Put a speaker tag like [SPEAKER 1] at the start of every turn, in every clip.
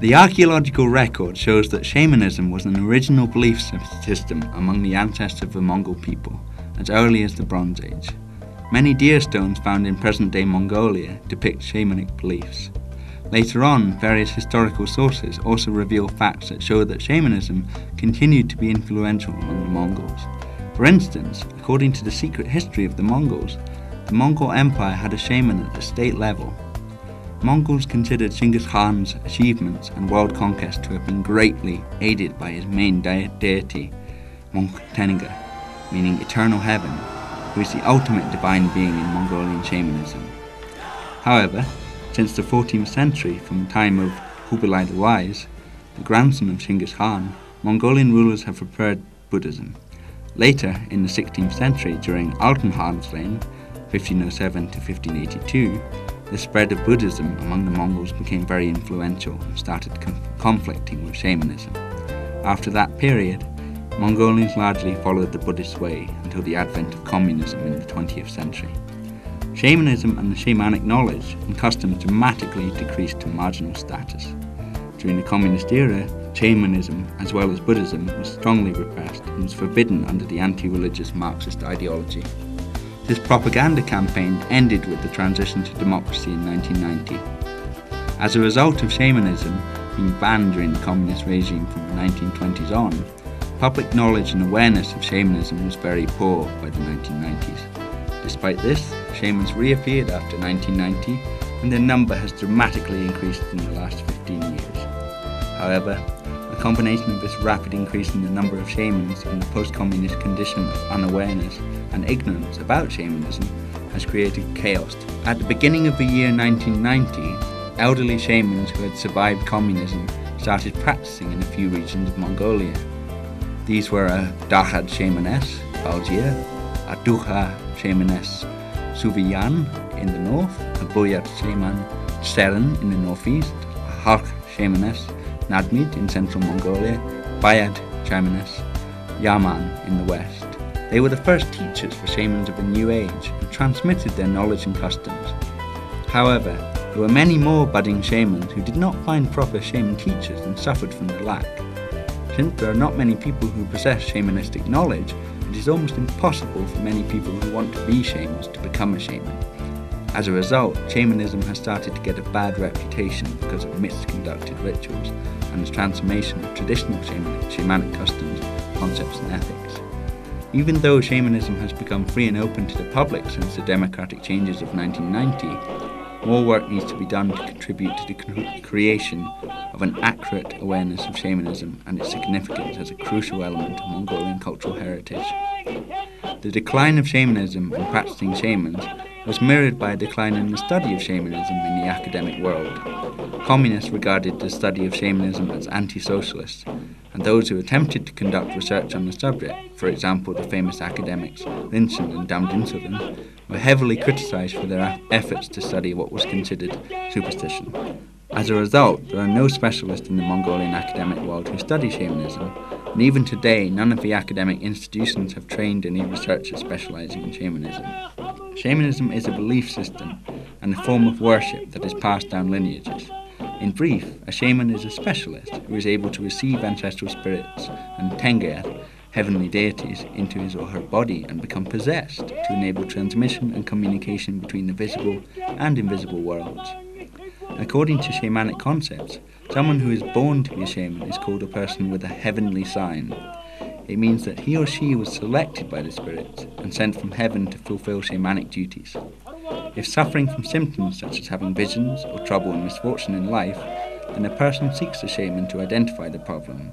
[SPEAKER 1] The archaeological record shows that shamanism was an original belief system among the ancestors of the Mongol people as early as the Bronze Age. Many deer stones found in present-day Mongolia depict shamanic beliefs. Later on, various historical sources also reveal facts that show that shamanism continued to be influential among the Mongols. For instance, according to the secret history of the Mongols, the Mongol Empire had a shaman at the state level. Mongols considered Genghis Khan's achievements and world conquest to have been greatly aided by his main deity, Mongtenga, meaning eternal heaven, who is the ultimate divine being in Mongolian shamanism. However, since the 14th century, from the time of Kublai the Wise, the grandson of Genghis Khan, Mongolian rulers have preferred Buddhism. Later, in the 16th century, during Altan Khan's reign, 1507 to 1582, the spread of Buddhism among the Mongols became very influential and started conflicting with shamanism. After that period, Mongolians largely followed the Buddhist way until the advent of communism in the 20th century. Shamanism and the shamanic knowledge and customs dramatically decreased to marginal status. During the communist era, shamanism, as well as Buddhism, was strongly repressed and was forbidden under the anti-religious Marxist ideology. This propaganda campaign ended with the transition to democracy in 1990. As a result of shamanism being banned during the communist regime from the 1920s on, public knowledge and awareness of shamanism was very poor by the 1990s. Despite this, shamans reappeared after 1990, and their number has dramatically increased in the last 15 years. However, a combination of this rapid increase in the number of shamans and the post-communist condition of unawareness and ignorance about shamanism has created chaos. At the beginning of the year 1990, elderly shamans who had survived communism started practicing in a few regions of Mongolia. These were a Dahad shamaness, Balgia, a Duha shamaness, Suviyan in the north, a Boyat shaman, Seren in the northeast, a Halk shamaness, Nadmid in central Mongolia, Bayad shamaness, Yaman in the west. They were the first teachers for shamans of a new age and transmitted their knowledge and customs. However, there were many more budding shamans who did not find proper shaman teachers and suffered from the lack. Since there are not many people who possess shamanistic knowledge, it is almost impossible for many people who want to be shamans to become a shaman. As a result, shamanism has started to get a bad reputation because of misconducted rituals and the transformation of traditional shamanic customs, concepts and ethics. Even though shamanism has become free and open to the public since the democratic changes of 1990, more work needs to be done to contribute to the creation of an accurate awareness of shamanism and its significance as a crucial element of Mongolian cultural heritage. The decline of shamanism and practicing shamans was mirrored by a decline in the study of shamanism in the academic world. Communists regarded the study of shamanism as anti-socialist, and those who attempted to conduct research on the subject, for example the famous academics Linson and Damdinsoren, were heavily criticized for their efforts to study what was considered superstition. As a result, there are no specialists in the Mongolian academic world who study shamanism, and even today none of the academic institutions have trained any researchers specializing in shamanism. Shamanism is a belief system and a form of worship that is passed down lineages. In brief, a shaman is a specialist who is able to receive ancestral spirits and Tengayat, heavenly deities, into his or her body and become possessed to enable transmission and communication between the visible and invisible worlds. According to shamanic concepts, someone who is born to be a shaman is called a person with a heavenly sign. It means that he or she was selected by the spirits and sent from heaven to fulfill shamanic duties. If suffering from symptoms such as having visions or trouble and misfortune in life, then a person seeks a shaman to identify the problem.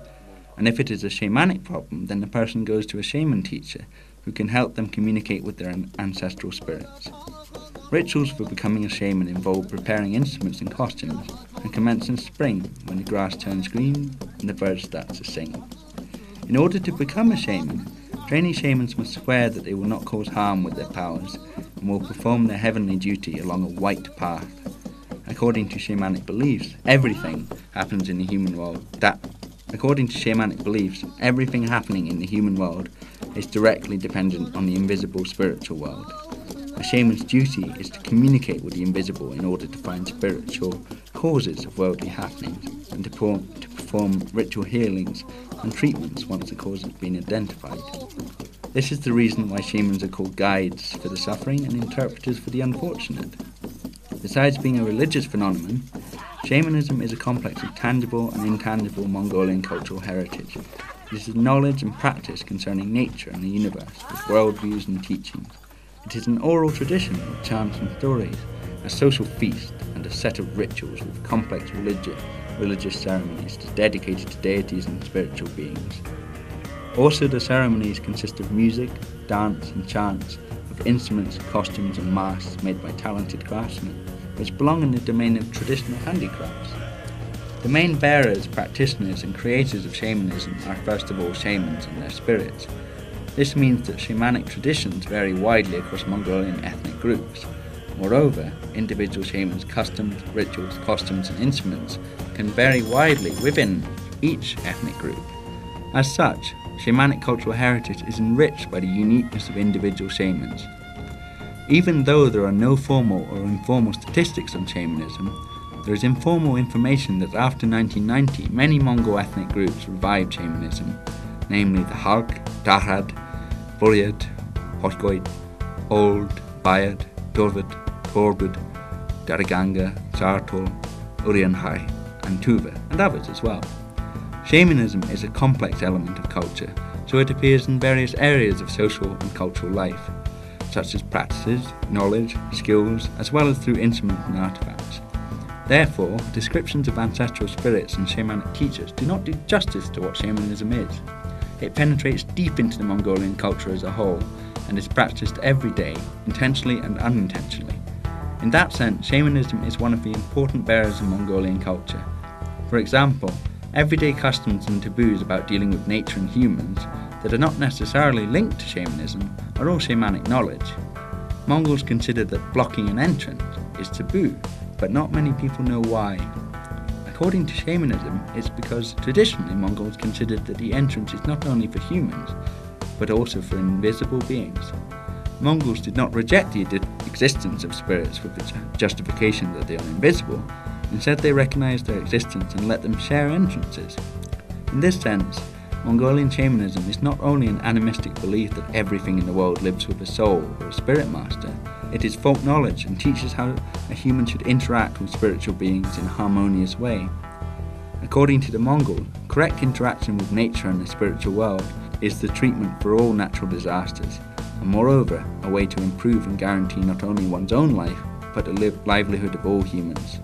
[SPEAKER 1] And if it is a shamanic problem, then the person goes to a shaman teacher who can help them communicate with their ancestral spirits. Rituals for becoming a shaman involve preparing instruments and costumes and commence in spring when the grass turns green and the birds start to sing. In order to become a shaman, trainee shamans must swear that they will not cause harm with their powers and will perform their heavenly duty along a white path. According to shamanic beliefs, everything happening in the human world is directly dependent on the invisible spiritual world. A shaman's duty is to communicate with the invisible in order to find spiritual causes of worldly happenings and to perform ritual healings and treatments once the cause has been identified. This is the reason why shamans are called guides for the suffering and interpreters for the unfortunate. Besides being a religious phenomenon, shamanism is a complex of tangible and intangible Mongolian cultural heritage. It is knowledge and practice concerning nature and the universe, with worldviews and teachings. It is an oral tradition of chants and stories, a social feast, and a set of rituals with complex religious ceremonies dedicated to deities and spiritual beings. Also, the ceremonies consist of music, dance, and chants, of instruments, costumes, and masks made by talented craftsmen, which belong in the domain of traditional handicrafts. The main bearers, practitioners, and creators of shamanism are first of all shamans and their spirits. This means that shamanic traditions vary widely across Mongolian ethnic groups. Moreover, individual shamans' customs, rituals, costumes, and instruments can vary widely within each ethnic group. As such, shamanic cultural heritage is enriched by the uniqueness of individual shamans. Even though there are no formal or informal statistics on shamanism, there is informal information that after 1990 many Mongol ethnic groups revived shamanism, namely the Halk, Darad, Buryat, Hotgoit, Old, Bayat, Dorvat, Torbud, Daraganga, Sartol, Urianhai, and Tuva, and others as well. Shamanism is a complex element of culture, so it appears in various areas of social and cultural life, such as practices, knowledge, skills, as well as through instruments and artifacts. Therefore, descriptions of ancestral spirits and shamanic teachers do not do justice to what shamanism is. It penetrates deep into the Mongolian culture as a whole and is practiced every day, intentionally and unintentionally. In that sense, shamanism is one of the important bearers of Mongolian culture. For example, everyday customs and taboos about dealing with nature and humans that are not necessarily linked to shamanism are all shamanic knowledge. Mongols consider that blocking an entrance is taboo, but not many people know why. According to shamanism, it's because traditionally Mongols considered that the entrance is not only for humans, but also for invisible beings. Mongols did not reject the existence of spirits with the justification that they are invisible. Instead, they recognized their existence and let them share entrances. In this sense, Mongolian shamanism is not only an animistic belief that everything in the world lives with a soul or a spirit master, it is folk knowledge and teaches how a human should interact with spiritual beings in a harmonious way. According to the Mongol, correct interaction with nature and the spiritual world is the treatment for all natural disasters, and moreover, a way to improve and guarantee not only one's own life, but the livelihood of all humans.